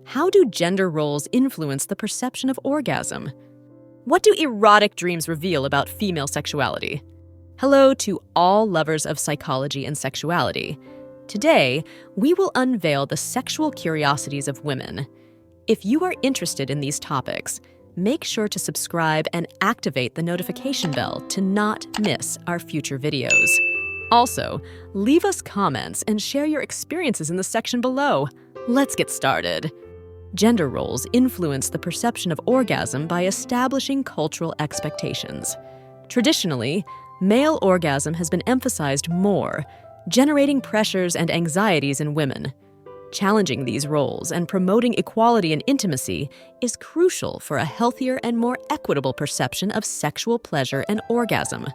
How do gender roles influence the perception of orgasm? What do erotic dreams reveal about female sexuality? Hello to all lovers of psychology and sexuality. Today, we will unveil the sexual curiosities of women. If you are interested in these topics, make sure to subscribe and activate the notification bell to not miss our future videos. Also, leave us comments and share your experiences in the section below. Let's get started. Gender roles influence the perception of orgasm by establishing cultural expectations. Traditionally, male orgasm has been emphasized more, generating pressures and anxieties in women. Challenging these roles and promoting equality and intimacy is crucial for a healthier and more equitable perception of sexual pleasure and orgasm.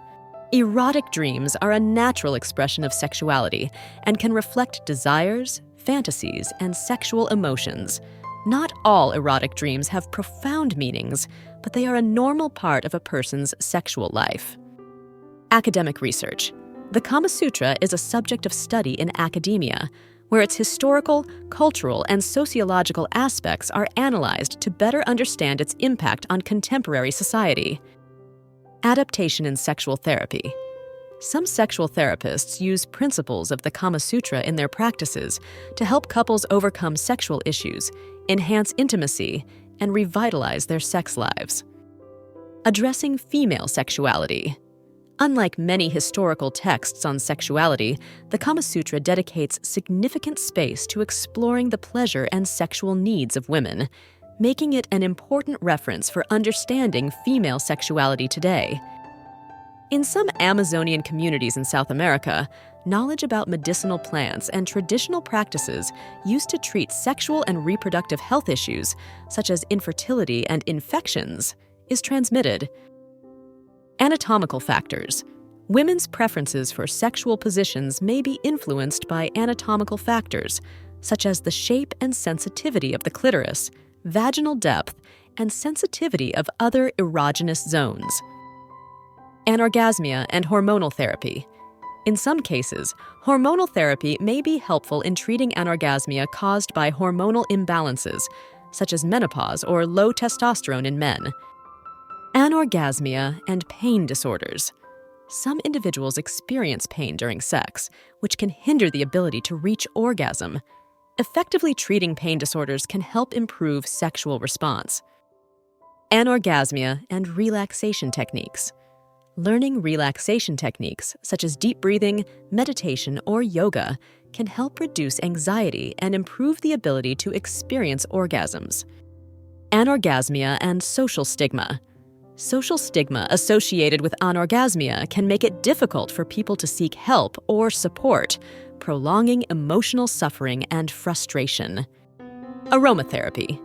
Erotic dreams are a natural expression of sexuality and can reflect desires, fantasies, and sexual emotions. Not all erotic dreams have profound meanings, but they are a normal part of a person's sexual life. Academic research. The Kama Sutra is a subject of study in academia, where its historical, cultural, and sociological aspects are analyzed to better understand its impact on contemporary society. Adaptation in sexual therapy. Some sexual therapists use principles of the Kama Sutra in their practices to help couples overcome sexual issues, enhance intimacy, and revitalize their sex lives. Addressing female sexuality. Unlike many historical texts on sexuality, the Kama Sutra dedicates significant space to exploring the pleasure and sexual needs of women, making it an important reference for understanding female sexuality today. In some Amazonian communities in South America, knowledge about medicinal plants and traditional practices used to treat sexual and reproductive health issues, such as infertility and infections, is transmitted. Anatomical factors. Women's preferences for sexual positions may be influenced by anatomical factors, such as the shape and sensitivity of the clitoris, vaginal depth, and sensitivity of other erogenous zones. Anorgasmia and hormonal therapy. In some cases, hormonal therapy may be helpful in treating anorgasmia caused by hormonal imbalances, such as menopause or low testosterone in men. Anorgasmia and pain disorders. Some individuals experience pain during sex, which can hinder the ability to reach orgasm. Effectively treating pain disorders can help improve sexual response. Anorgasmia and relaxation techniques. Learning relaxation techniques, such as deep breathing, meditation, or yoga, can help reduce anxiety and improve the ability to experience orgasms. Anorgasmia and social stigma. Social stigma associated with anorgasmia can make it difficult for people to seek help or support, prolonging emotional suffering and frustration. Aromatherapy.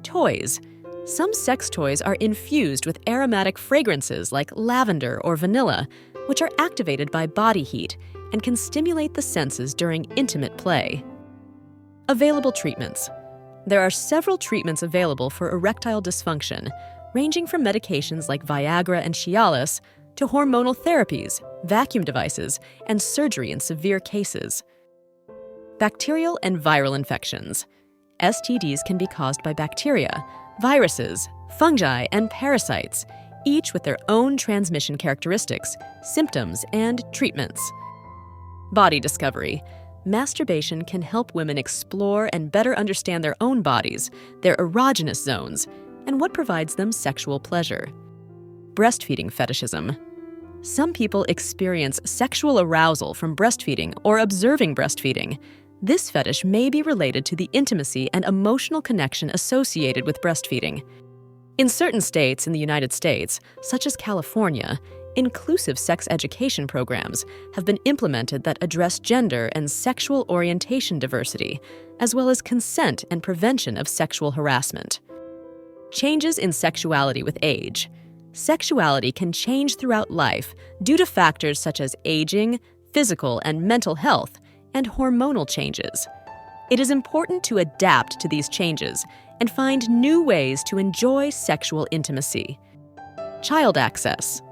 Toys. Some sex toys are infused with aromatic fragrances like lavender or vanilla, which are activated by body heat and can stimulate the senses during intimate play. Available treatments. There are several treatments available for erectile dysfunction, ranging from medications like Viagra and Cialis to hormonal therapies, vacuum devices, and surgery in severe cases. Bacterial and viral infections. STDs can be caused by bacteria, viruses, fungi, and parasites, each with their own transmission characteristics, symptoms, and treatments. Body discovery. Masturbation can help women explore and better understand their own bodies, their erogenous zones, and what provides them sexual pleasure. Breastfeeding fetishism. Some people experience sexual arousal from breastfeeding or observing breastfeeding. This fetish may be related to the intimacy and emotional connection associated with breastfeeding. In certain states in the United States, such as California, inclusive sex education programs have been implemented that address gender and sexual orientation diversity, as well as consent and prevention of sexual harassment. Changes in sexuality with age. Sexuality can change throughout life due to factors such as aging, physical and mental health, and hormonal changes. It is important to adapt to these changes and find new ways to enjoy sexual intimacy. Child access.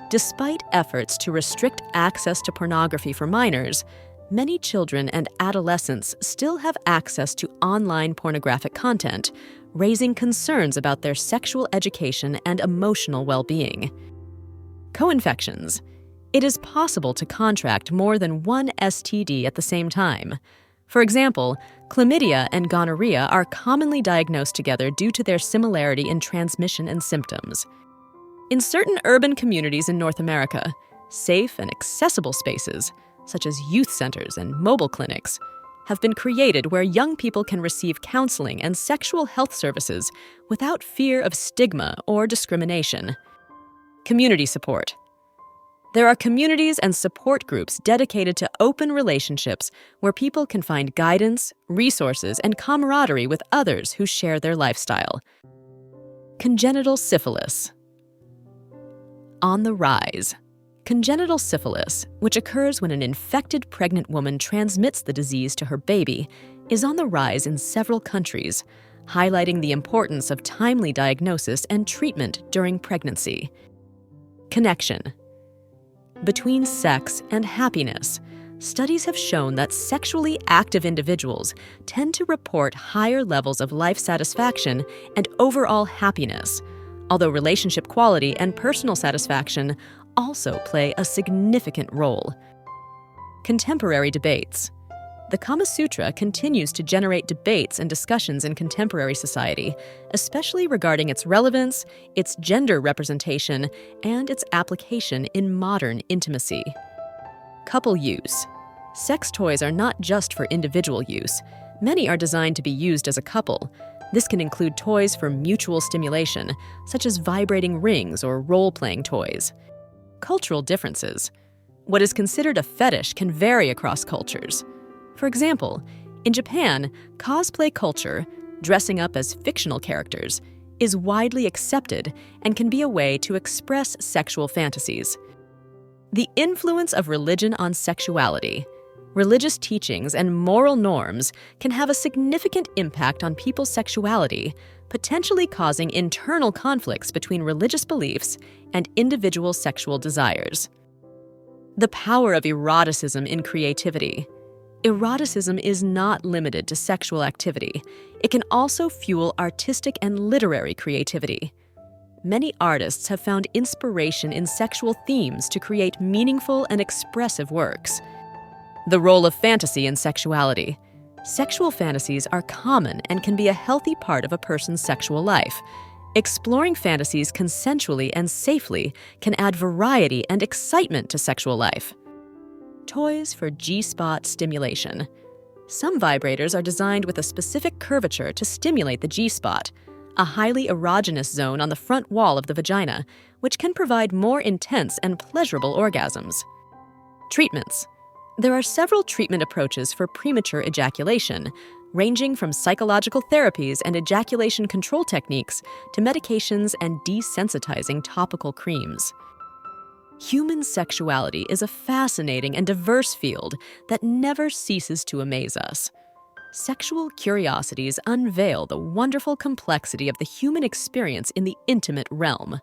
Despite efforts to restrict access to pornography for minors, many children and adolescents still have access to online pornographic content, raising concerns about their sexual education and emotional well-being. Co-infections. It is possible to contract more than one STD at the same time. For example, chlamydia and gonorrhea are commonly diagnosed together due to their similarity in transmission and symptoms. In certain urban communities in North America, safe and accessible spaces, such as youth centers and mobile clinics, have been created where young people can receive counseling and sexual health services without fear of stigma or discrimination. Community support. There are communities and support groups dedicated to open relationships where people can find guidance, resources, and camaraderie with others who share their lifestyle. Congenital syphilis. On the rise. Congenital syphilis, which occurs when an infected pregnant woman transmits the disease to her baby, is on the rise in several countries, highlighting the importance of timely diagnosis and treatment during pregnancy. Connection. Between sex and happiness, studies have shown that sexually active individuals tend to report higher levels of life satisfaction and overall happiness, although relationship quality and personal satisfaction also play a significant role. Contemporary debates. The Kama Sutra continues to generate debates and discussions in contemporary society, especially regarding its relevance, its gender representation, and its application in modern intimacy. Couple use. Sex toys are not just for individual use. Many are designed to be used as a couple. This can include toys for mutual stimulation, such as vibrating rings or role-playing toys. Cultural differences. What is considered a fetish can vary across cultures. For example, in Japan, cosplay culture, dressing up as fictional characters, is widely accepted and can be a way to express sexual fantasies. The influence of religion on sexuality. Religious teachings and moral norms can have a significant impact on people's sexuality, potentially causing internal conflicts between religious beliefs and individual sexual desires. The power of eroticism in creativity. Eroticism is not limited to sexual activity. It can also fuel artistic and literary creativity. Many artists have found inspiration in sexual themes to create meaningful and expressive works. The role of fantasy in sexuality. Sexual fantasies are common and can be a healthy part of a person's sexual life. Exploring fantasies consensually and safely can add variety and excitement to sexual life. Toys for G-spot stimulation. Some vibrators are designed with a specific curvature to stimulate the G-spot, a highly erogenous zone on the front wall of the vagina, which can provide more intense and pleasurable orgasms. Treatments. There are several treatment approaches for premature ejaculation, ranging from psychological therapies and ejaculation control techniques to medications and desensitizing topical creams. Human sexuality is a fascinating and diverse field that never ceases to amaze us. Sexual curiosities unveil the wonderful complexity of the human experience in the intimate realm.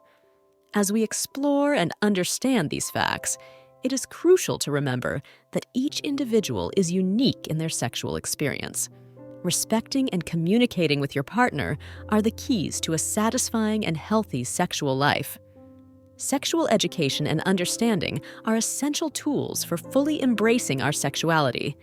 As we explore and understand these facts, it is crucial to remember that each individual is unique in their sexual experience. Respecting and communicating with your partner are the keys to a satisfying and healthy sexual life. Sexual education and understanding are essential tools for fully embracing our sexuality.